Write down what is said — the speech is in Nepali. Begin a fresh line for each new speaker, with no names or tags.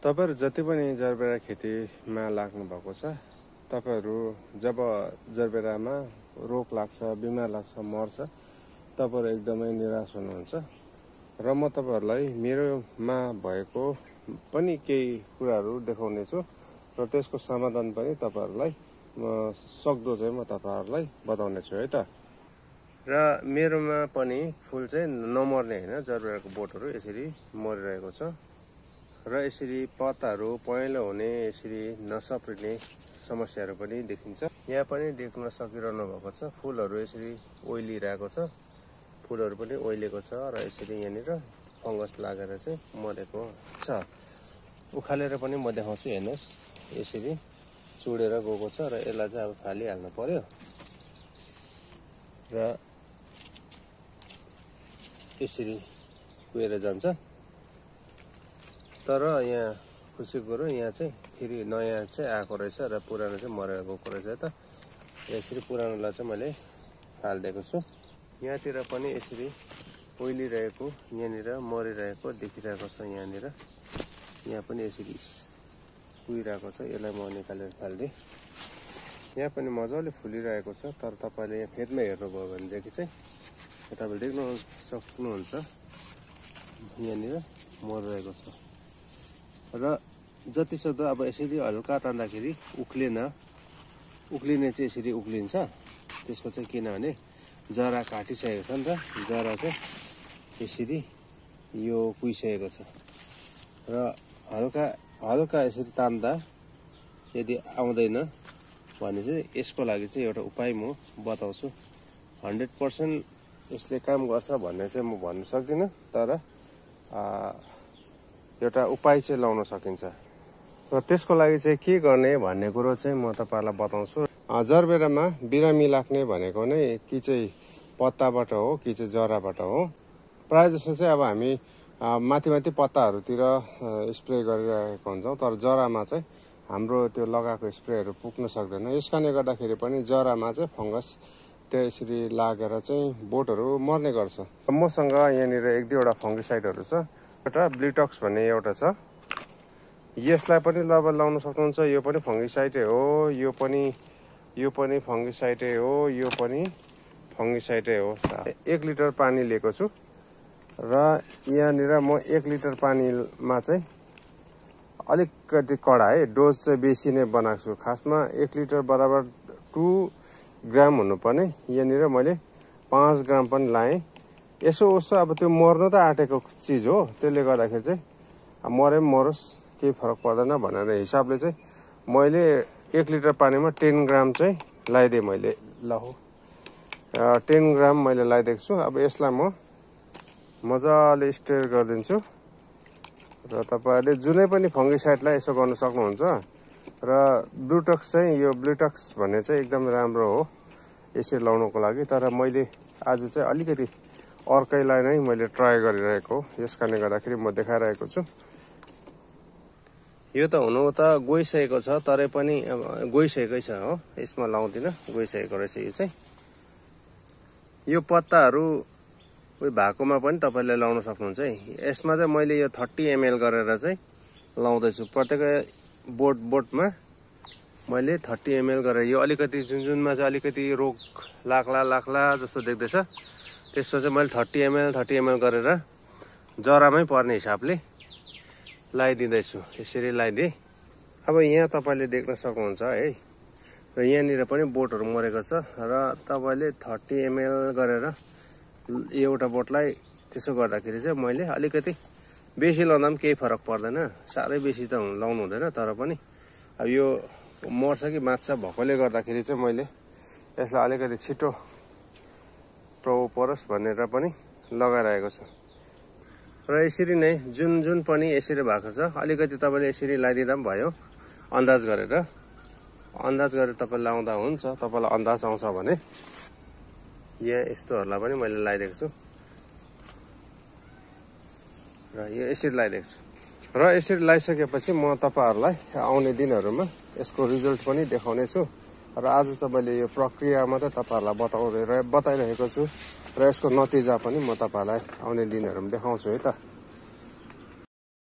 तपाईहरु जति पनि जरबेरा खेतीमा लाग्नु भएको छ, तपाईहरु जब जरबेरामा रोग लाग्छ, बिमार लाग्छ, मर्छ, तपाईहरु एकदमै निराश हुनुहुन्छ। र म तपाईहरुलाई मेरोमा भएको पनि केही कुराहरु देखाउने छु र त्यसको समाधान पनि तपाईहरुलाई सक्दो चाहिँ म तपाईहरुलाई बताउने छु है त। र मेरोमा पनि फूल चाहिँ नमर्ने हैन, जरबेराको बोटहरु यसरी मरिरहेको छ र यसरी पत्ताहरु पहेँलो हुने, यसरी नसप्रिने समस्याहरु पनि देखिन्छ। यहाँ पनि देख्न सकिरहनु भएको छ, फूलहरु यसरी ओइलिरहेको छ, फूलहरु पनि ओइलेको छ र यसरी यहाँनिर फंगस लागेर चाहिँ मरेको छ। उखालेर पनि म देखाउँछु, हेर्नुस् यसरी चुडेर गएको छ र यसलाई चाहिँ अब फालिहाल्नु पर्यो र यसरी कुहेर जान्छ। तर यहाँ खुसीको कुरो, यहाँ चाहिँ फेरि नयाँ चाहिँ आएको रहेछ र पुरानो चाहिँ मरेर गएको रहेछ त। यसरी पुरानोलाई चाहिँ मैले फालिदिएको छु। यहाँतिर पनि यसरी ओइलिरहेको, यहाँनिर मरिरहेको देखिरहेको छ। यहाँनिर यहाँ पनि यसरी कुहिरहेको छ, यसलाई म निकालेर फालिदिएँ। यहाँ पनि मजाले फुलिरहेको छ, तर तपाईले यहाँ फेदमा हेर्नुभयो भनेदेखि चाहिँ तपाईले देख्न सक्नुहुन्छ यहाँनिर मरिरहेको छ। र जति सक्दो अब यसरी हल्का तान्दाखेरि उक्लिने चाहिँ यसरी उक्लिन्छ। त्यसको चाहिँ किनभने जरा काटिसकेको छ नि त, जरा चाहिँ यसरी यो कुहिसकेको छ र हल्का यसरी तान्दा यदि आउँदैन भने चाहिँ यसको लागि चाहिँ एउटा उपाय म बताउँछु। 100% यसले काम गर्छ भन्ने चाहिँ म भन्न सक्दिनँ, तर एउटा उपाय चाहिँ लाउन सकिन्छ। र त्यसको लागि चाहिँ के गर्ने भन्ने कुरो चाहिँ म तपाईहरुलाई बताउँछु। जरबेरामा बिरामी लाग्ने भनेको नै कि चाहिँ पत्ताबाट हो कि चाहिँ जराबाट हो। प्राय जसो चाहिँ अब हामी माथि पत्ताहरुतिर स्प्रे गरिरहेको हुन्छौं, तर जरामा चाहिँ हाम्रो त्यो लगाएको स्प्रेहरु पुग्न सक्दैन। यसकारणले गर्दाखेरि पनि जरामा चाहिँ फंगस त्यसरी लागेर चाहिँ बोटहरु मर्ने गर्छ। मसँग यहाँनिर एक दुईवटा फंगिसाइडहरु छ। एउटा ब्लिटक्स भन्ने एउटा छ, यसलाई पनि लाउन सक्नुहुन्छ। यो पनि फंगिसाइडै हो, यो पनि फंगिसाइडै हो, यो पनि फंगिसाइडै हो। 1 लिटर पानी लिएको छु र यहाँनिर म 1 लिटर पानीमा चाहिँ अलिकति कडा है, डोज चाहिँ बेसी नै बनाएको छु। खासमा 1 लिटर बराबर 2 ग्राम हुनुपर्ने, यहाँनिर मैले 5 ग्राम पनि लाएँ। यसो अब त्यो मर्न त आँटेको चिज हो, त्यसले गर्दाखेरि चाहिँ मरे पनि मरोस्, केही फरक पर्दैन भनेर हिसाबले चाहिँ मैले 1 लिटर पानीमा 10 ग्राम चाहिँ लगाइदिएँ मैले। ल हो 10 ग्राम मैले लगाइदिएको छु। अब यसलाई म मजाले स्टर गरिदिन्छु र तपाईहरुले जुनै पनि फंगिसाइडलाई यसो गर्न सक्नुहुन्छ। र ब्लिटक्स चाहिँ, यो ब्लिटक्स भन्ने चाहिँ एकदम राम्रो हो यसरी लाउनको लागि। तर मैले आज चाहिँ अलिकति अर्कैलाई नै मैले ट्राई गरिरहेको, यसकारणले गर्दाखेरि म देखाइरहेको छु। यो त हुनु त गइसकेको छ, तरै पनि गइसकेकै छ हो, यसमा लाउँदिन, गइसकेको रहेछ यो चाहिँ। यो पत्ताहरु भएकोमा पनि तपाईले लाउन सक्नुहुन्छ है। यसमा चाहिँ मैले यो 30 ml गरेर चाहिँ लाउँदै छु। प्रत्येक बोटमा मैले 30 ml गरेर, यो अलिकति जुनमा चाहिँ अलिकति रोग लाग्ला जस्तो देख्दैछ, त्यसो चाहिँ मैले 30 ml गरेर जरामै पर्ने हिसाबले लगाइदिँदै छु। यसरी लगाइदिए। अब यहाँ तपाईले देख्न सक्नुहुन्छ है, र यहाँनिर पनि बोटहरु मरेको छ र तपाईले 30 ml गरेर एउटा बोटलाई त्यसो गर्दाखेरि चाहिँ मैले अलिकति बेसी लाउँदा पनि केही फरक पर्दैन। साह्रै बेसी त लाउनु हुँदैन, तर पनि अब यो मर्छ कि मात्छ भएकोले गर्दाखेरि चाहिँ मैले यसलाई अलिकति छिटो प्रभाव परोस् भनेर पनि लगाइरहेको छु। र यसरी नै जुन पनि यसरी भएको छ, अलिकति तपाईले यसरी लगाइदिँदा पनि भयो। अन्दाज गरेर तपाईले लाउँदा हुन्छ। तपाईलाई अन्दाज आउँछ भने यहाँ यस्तोहरुलाई पनि मैले लगाइदिएको छु र यो यसरी लगाइदिएको छु। र यसरी लगाइसकेपछि म तपाईहरुलाई आउने दिनहरुमा यसको रिजल्ट पनि देखाउने छु। र आज चाहिँ मैले यो प्रक्रिया मात्रै तपाईहरुलाई बताइरहेको छु र यसको नतिजा पनि म तपाईहरुलाई आउने दिनहरुमा देखाउँछु है त।